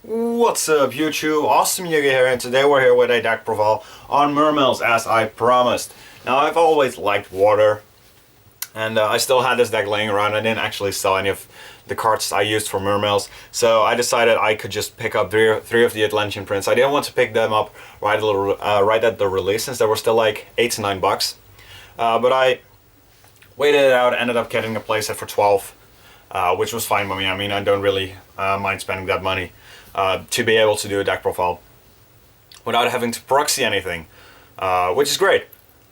What's up YouTube, Awesome Yugi here, and today we're here with a deck profile on Mermails as I promised. Now I've always liked water, and I still had this deck laying around. I didn't actually sell any of the cards I used for Mermails, so I decided I could just pick up three of the Atlantean Prince. I didn't want to pick them up right at the release since they were still like $8 to $9. But I waited it out, ended up getting a playset for 12, which was fine by me. I mean, I don't really mind spending that money to be able to do a deck profile without having to proxy anything, which is great.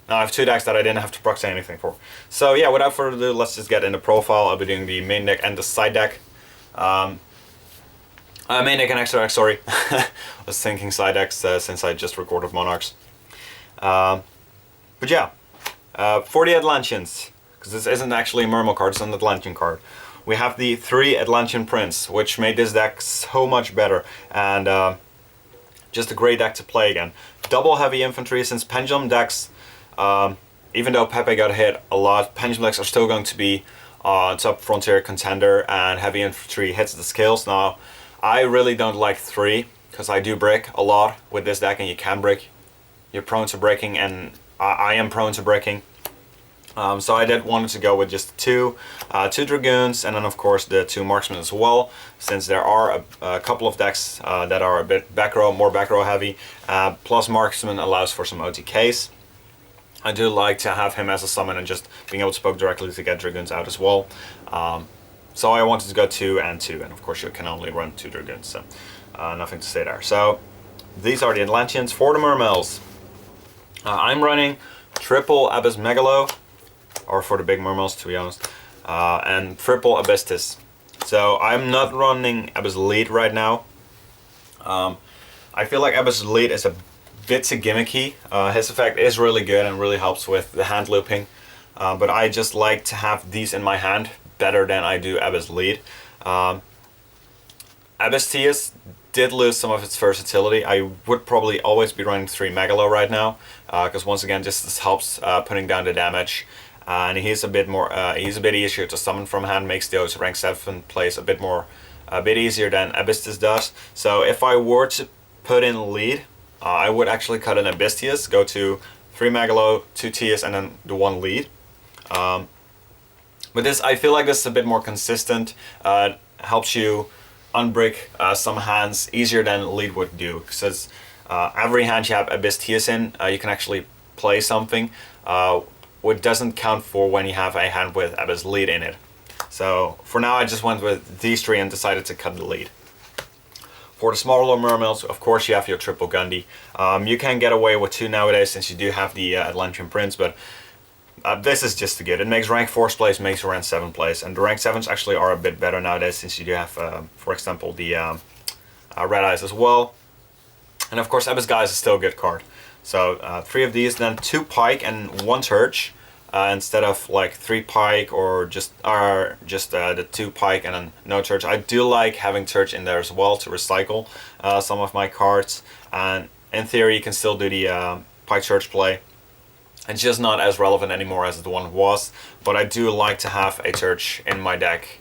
Now I have two decks that I didn't have to proxy anything for. So yeah, without further ado, let's just get into profile. I'll be doing the main deck and the side deck. Main deck and extra deck, sorry. I was thinking side decks since I just recorded Monarchs. But yeah, for the Atlanteans, because this isn't actually a Mermail card, it's an Atlantean card. We have the 3 Atlantean Prince, which made this deck so much better, and just a great deck to play again. Double heavy infantry, since Pendulum decks, even though Pepe got hit a lot, Pendulum decks are still going to be top frontier contender, and heavy infantry hits the scales. Now, I really don't like 3, because I do break a lot with this deck, and you can break. You're prone to breaking, and I am prone to breaking. So I wanted to go with just two Dragoons, and then of course the 2 Marksmen as well, since there are a couple of decks that are a bit more back row heavy, plus Marksman allows for some OTKs. I do like to have him as a summon and just being able to poke directly to get Dragoons out as well. So I wanted to go 2 and 2, and of course you can only run 2 Dragoons, so nothing to say there. So these are the Atlanteans. For the Mermails, I'm running triple Abyss Megalo, or for the big Mermails to be honest, and triple Abystis. So I'm not running Abyss Lead right now. I feel like Abyss Lead is a bit too gimmicky. His effect is really good and really helps with the hand looping, but I just like to have these in my hand better than I do Abyss Lead. Abyss did lose some of its versatility. I would probably always be running 3 Megalo right now, because once again this helps putting down the damage. And he's a bit easier to summon from hand, makes those rank 7 plays a bit easier than Abystis does. So if I were to put in lead, I would actually cut an Abystius, go to 3 Megalo, 2 Tias, and then the 1 lead. But this, I feel like this is a bit more consistent, helps you unbrick some hands easier than lead would do, because every hand you have Abystius in, you can actually play something. What doesn't count for when you have a hand with Abyss Lead in it. So for now I just went with these 3 and decided to cut the lead. For the smaller Mermails, of course you have your triple Gundy. You can get away with 2 nowadays since you do have the Atlantean Prince, but this is just too good. It makes rank 4 plays, makes rank 7 plays, and the rank 7s actually are a bit better nowadays since you do have, for example, the Red Eyes as well. And of course Abyss Guys is still a good card. So 3 of these, then 2 Pike and 1 Turch, instead of like 3 Pike or just the 2 Pike and then no Turch. I do like having Turch in there as well to recycle some of my cards, and in theory you can still do the Pike Turch play. It's just not as relevant anymore as the one was, but I do like to have a Turch in my deck.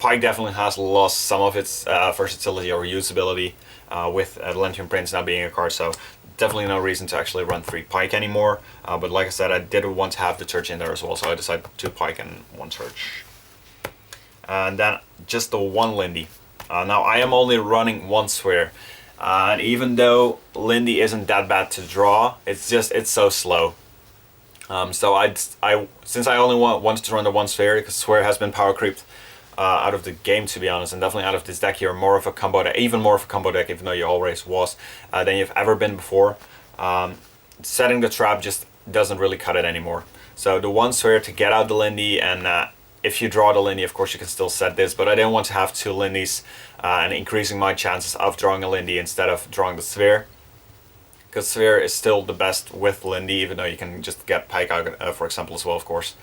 Pike definitely has lost some of its versatility or usability with Atlantean Prince now being a card, so definitely no reason to actually run 3 Pike anymore. But like I said, I did want to have the Turch in there as well, so I decided 2 Pike and 1 Turch. And then just the 1 Lindy. Now I am only running 1 Sphere, and even though Lindy isn't that bad to draw, it's so slow. So since I only wanted to run the 1 Sphere, because Sphere has been power creeped out of the game, to be honest, and definitely out of this deck here, more of a combo deck, even more of a combo deck, even though you always was, than you've ever been before. Setting the trap just doesn't really cut it anymore. So the 1 Sphere to get out the Lindy, and if you draw the Lindy, of course you can still set this, but I didn't want to have 2 Lindies and increasing my chances of drawing a Lindy instead of drawing the Sphere, because Sphere is still the best with Lindy, even though you can just get Pike out, for example, as well, of course.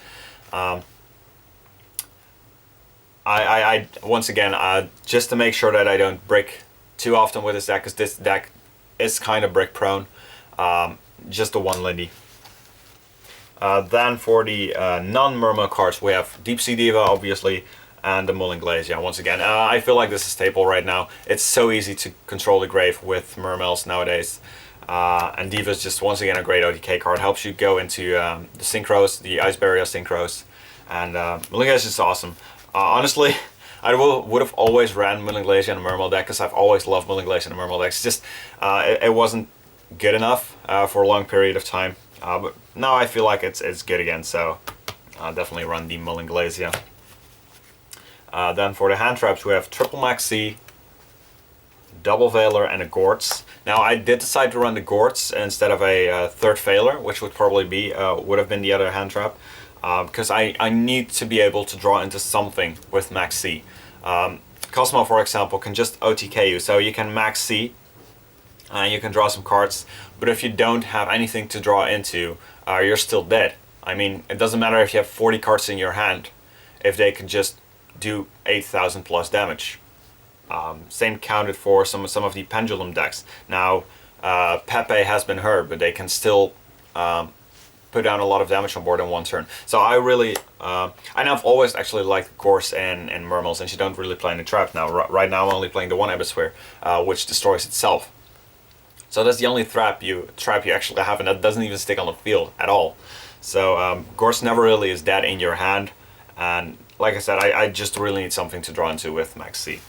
I once again, just to make sure that I don't brick too often with this deck, because this deck is kind of brick prone, just the 1 Lindy. Then for the non-Mermail cards, we have Deep Sea Diva, obviously, and the Mulling Glacier. Once again, I feel like this is staple right now. It's so easy to control the grave with Mermails nowadays. And Diva is just once again a great OTK card. Helps you go into the synchros, the Ice Barrier synchros, and Mulling Glacier is awesome. Honestly, I would have always ran Mulling Glacier in a Mermail deck because I've always loved Mulling Glacier in a Mermail deck. It's just it wasn't good enough for a long period of time, but now I feel like it's good again. So definitely run the Mulling Glacier. Then for the hand traps we have triple Maxi, double Veiler, and a Gortz. Now I did decide to run the Gortz instead of a third Veiler, which would probably be would have been the other hand trap, because I need to be able to draw into something with Maxi. Cosmo, for example, can just OTK you, so you can Maxi and you can draw some cards, but if you don't have anything to draw into, you're still dead. I mean, it doesn't matter if you have 40 cards in your hand if they can just do 8,000 plus damage. Same counted for some of the pendulum decks. Now Pepe has been hurt, but they can still put down a lot of damage on board in one turn. So I really and I've always actually liked Gorse and Mermail, since you don't really play any traps now. Right now I'm only playing the one Abysssphere, which destroys itself. So that's the only trap you actually have, and that doesn't even stick on the field at all. So Gorse never really is dead in your hand, and like I said, I just really need something to draw into with Maxi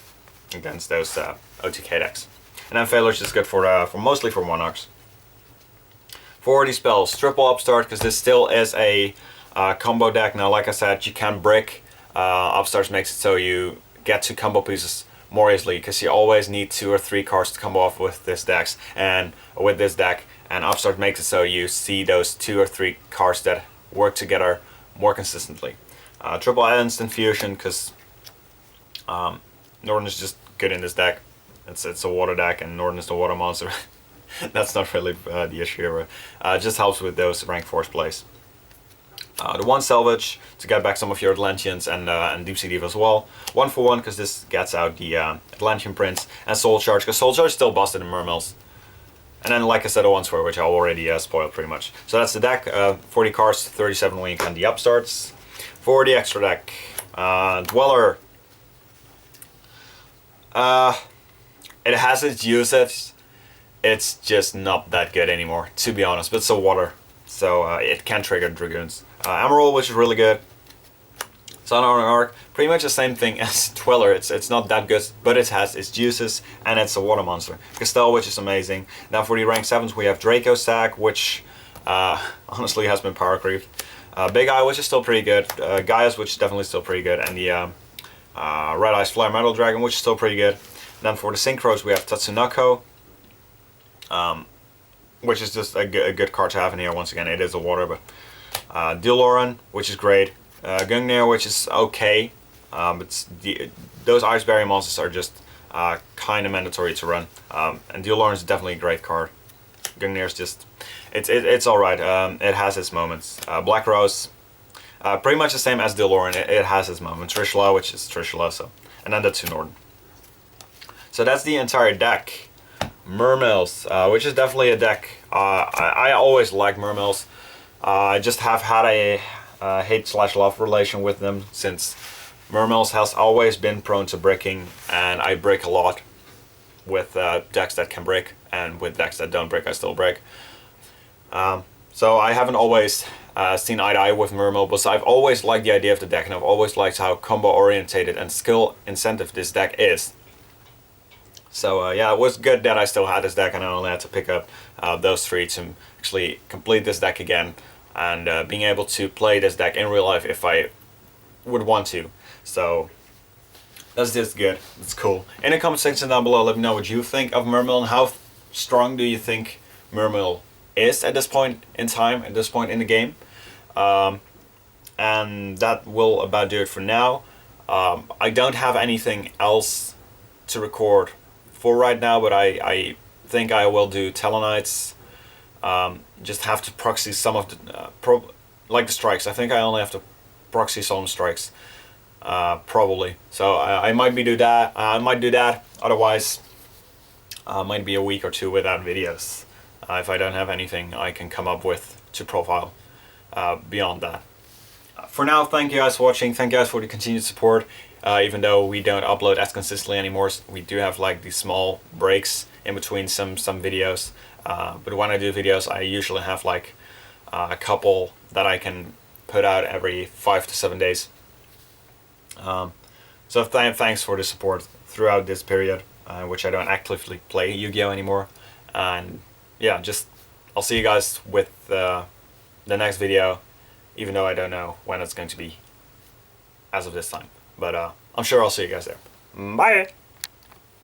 against those OTK decks. And then Veiler's just good for mostly for Monarchs. For the spells, triple Upstart, because this still is a combo deck. Now, like I said, you can brick. Upstart makes it so you get to combo pieces more easily, because you always need 2 or 3 cards to combo off with this deck, and Upstart makes it so you see those 2 or 3 cards that work together more consistently. Triple Instant Fusion, because Northern is just good in this deck. It's a water deck, and Northern is the water monster. That's not really the issue here, but just helps with those rank 4 plays. The 1 Salvage to get back some of your Atlanteans and Deep Sea Diva as well. 1 for 1, because this gets out the Atlantean Prince, and Soul Charge, because Soul Charge is still busted in Mermails. And then, like I said, a 1 Swear, which I already spoiled pretty much. So that's the deck. 40 cards, 37 when you can the Upstarts. For the extra deck, Dweller. It has its usage. It's just not that good anymore, to be honest. But it's a water, so it can trigger Dragoons. Emerald, which is really good. Sun Arc, pretty much the same thing as Dweller. It's not that good, but it has its juices, and it's a water monster. Castell, which is amazing. Now for the rank 7s, we have Draco Sack, which honestly has been power creeped. Big Eye, which is still pretty good. Gaius, which is definitely still pretty good. And the Red Eyes Flare Metal Dragon, which is still pretty good. Then for the Synchros, we have Tatsunoko, which is just a good card to have in here. Once again, it is a water, but Deloran, which is great. Gungnir, which is okay. Those Ice Barrier monsters are just kind of mandatory to run. And Deloran is definitely a great card. Gungnir is just, it's alright. It has its moments. Black Rose, pretty much the same as Deloran. It has its moments. Trishula, which is Trishula, so. And then the 2 Norden. So that's the entire deck. Mermails, which is definitely a deck. I always like Mermails. I just have had a hate/love relation with them, since Mermails has always been prone to bricking, and I brick a lot with decks that can brick, and with decks that don't brick, I still brick. So I haven't always seen eye to eye with Mermail, but I've always liked the idea of the deck, and I've always liked how combo orientated and skill incentive this deck is. So yeah, it was good that I still had this deck, and I only had to pick up those 3 to actually complete this deck again, and being able to play this deck in real life if I would want to. So that's just good. It's cool. In the comment section down below, let me know what you think of Mermail, and how strong do you think Mermail is at this point in time, at this point in the game. And that will about do it for now. I don't have anything else to record for right now, but I think I will do Tellarknights. Just have to proxy some of the like the strikes. I think I only have to proxy some strikes, probably. So I might do that. I might do that. Otherwise, might be a week or 2 without videos if I don't have anything I can come up with to profile beyond that. For now, thank you guys for watching. Thank you guys for the continued support. even though we don't upload as consistently anymore. We do have like these small breaks in between some videos. But when I do videos, I usually have like a couple that I can put out every 5 to 7 days. So thanks for the support throughout this period, which I don't actively play Yu-Gi-Oh anymore. And yeah, just I'll see you guys with the next video, even though I don't know when it's going to be as of this time. But I'm sure I'll see you guys there. Bye!